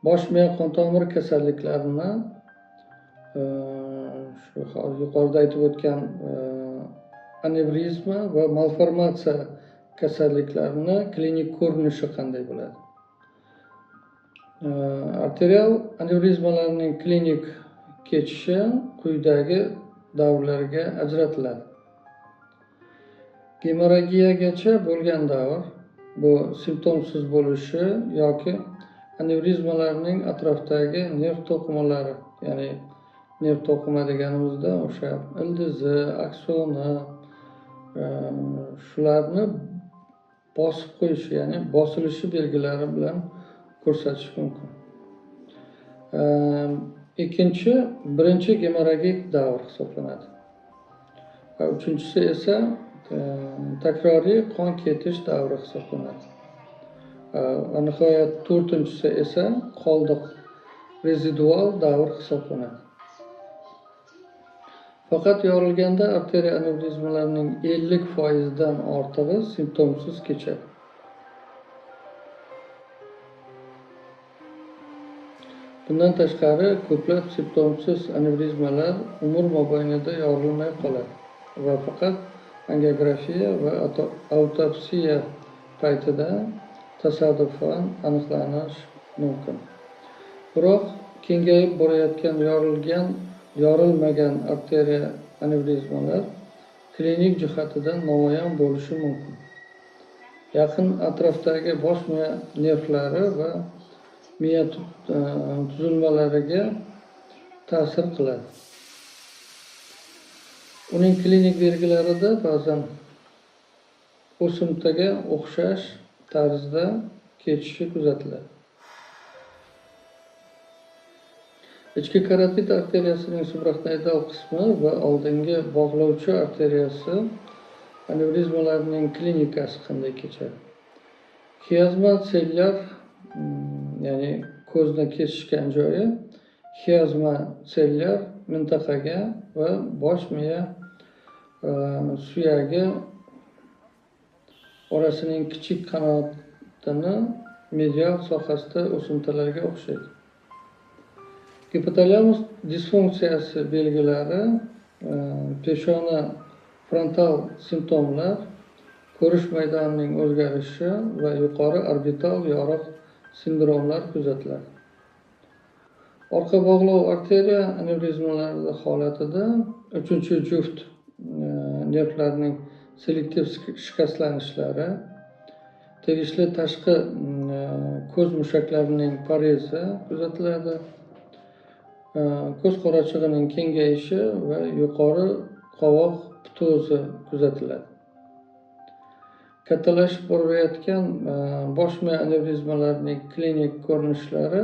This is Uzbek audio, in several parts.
bosh miya qon tomir kasalliklarini shu yuqorida aytib o'tgan anevrizma va malformatsiya kasalliklarini klinik ko'rinishi qanday bo'ladi? Arterial anevrizmalarning klinik kechishi quyidagi davrlarga ajratiladi. Gemorragiyagacha bo'lgan davr bu simptomsiz bo'lishi yoki anevrizmalarning atrofidagi nerv to'qimalari, ya'ni nerv to'qima deganimizda o'sha ildizi, aksoni shularni bosib qo'yishi, ya'ni bosilishi belgilari bilan ko'rsatish mumkin. Birinchi gemorragik davr hisoblanadi. Va uchinchisi esa takroriy qon ketish davri hisoblanadi. Va nihoyat to'rtinchisi esa qoldiq rezidual davr hisoblanadi. Faqat yorilganda arteriya anevrizmalarining 50% ortig'i simptomsiz kechadi. Bundan tashqari ko'plab simptomsiz anevrizmalar umr mobaynida yorilmay qoladi va faqat angiografiya va autopsiya paytida tasodifan aniqlanishi mumkin. Biroq kengayib borayotgan yorilmagan arteriya anevrizmalar klinik jihatidan namoyon bo'lishi mumkin. Yaqin atrofdagi bosh miya nervlari va miya tuzilmalariga ta'sir qiladi. Uning klinik belgilarida ba'zan o'simtaga o'xshash tarzda kechishi kuzatiladi. Ichki karotid arteriyasining suprachnoidal qismi va oldingi bog'lovchi arteriyasi anevrizmalarining klinikasi qanday kechadi? Xiyazma sellar, ya'ni ko'zni kesishgan joyi xiyazma sellar mintaqaga va bosh miya suyagi orasining kichik qanotini medial sohasida o'simtalarga o'xshaydi. Gipotalamus disfunksiyasi belgilari peshona frontal simptomlar, ko'rish maydonining o'zgarishi va yuqori orbital yoriq sindromlar kuzatiladi. Orqa bog'lov arteriya anevrizmalari holatida uchinchi juft nervlarning selektiv shikastlanishlari, tegishli tashqi ko'z mushaklarining parezi kuzatiladi. Ko'z qorachig'ining kengayishi va yuqori qovoq ptozi kuzatiladi. Kattalashib borayotgan bosh miya anevrizmalarining klinik ko'rinishlari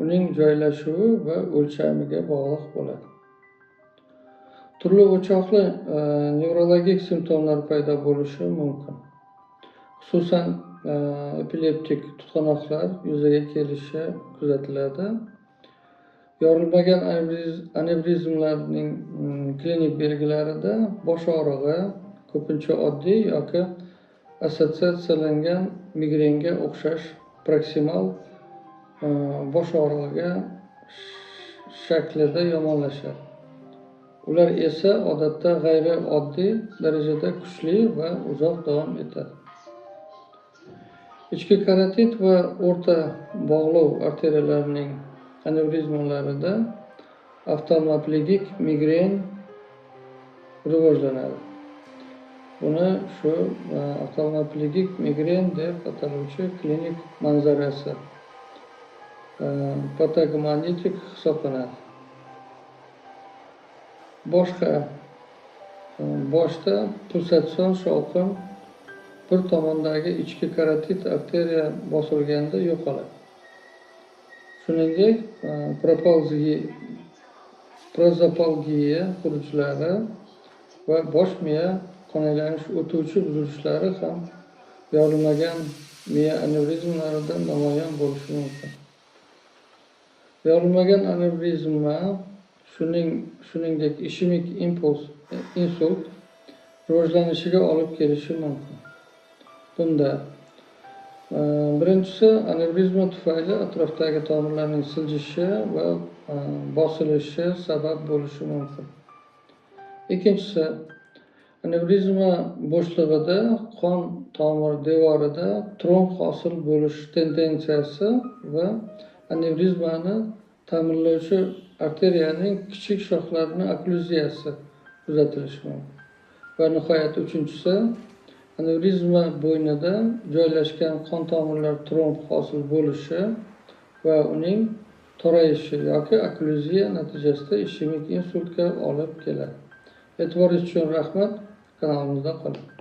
uning joylashuvi va o'lchamiga bog'liq bo'ladi. Turli o'choqli nevrologik simptomlar paydo bo'lishi mumkin. Xususan epileptik tutqanoqlar yuzaga kelishi kuzatiladi. Yorilmagan anevrizmalarning klinik belgilarida bosh og'rig'i ko'pincha oddiy yoki assotsiatsiyalangan migrenga o'xshash proksimal bosh og'rig'iga shaklida yomonlashadi. Ular esa odatda g'ayrioddiy darajada kuchli va uzoq davom etadi. Ichki karotid va o'rta bog'lov arteriyalarining anevrizmalarida oftalmoplegik migren rivojlanadi. Buni shu oftalmoplegik migren deb ataluvchi klinik manzarasi patognomonitik hisoblanadi. Boshda pulsatsion shovqin bir tomondagi ichki karotid arteriya bosilganda yo'qoladi. Shuningdek, prozapalgiya xurujlari va bosh miya qon aylanish o'tuvchi buzilishlari ham yorilmagan miya anevrizmalarida namoyon bo'lishi mumkin. Yorilmagan anevrizma shuningdek ishemik insult rivojlanishiga olib kelishi mumkin. Bunda Birinchisi, anevrizma tufayli atrofdagi tomirlarning siljishi va bosilishi sabab bo'lishi mumkin. Ikkinchisi, anevrizma bo'shlig'ida qon tomir devorida tromb hosil bo'lish tendensiyasi va anevrizmani ta'minlovchi arteriyaning kichik shoxlarining okkluziyasi kuzatilishi mumkin. Va nihoyat uchinchisi, anevrizma bo'ynida joylashgan qon tomirlar tromb hosil bo'lishi va uning to'rayishi yoki okklyuziya natijasida ishemik insultga olib keladi. E'tiboringiz uchun rahmat. Kanalimizda qoling.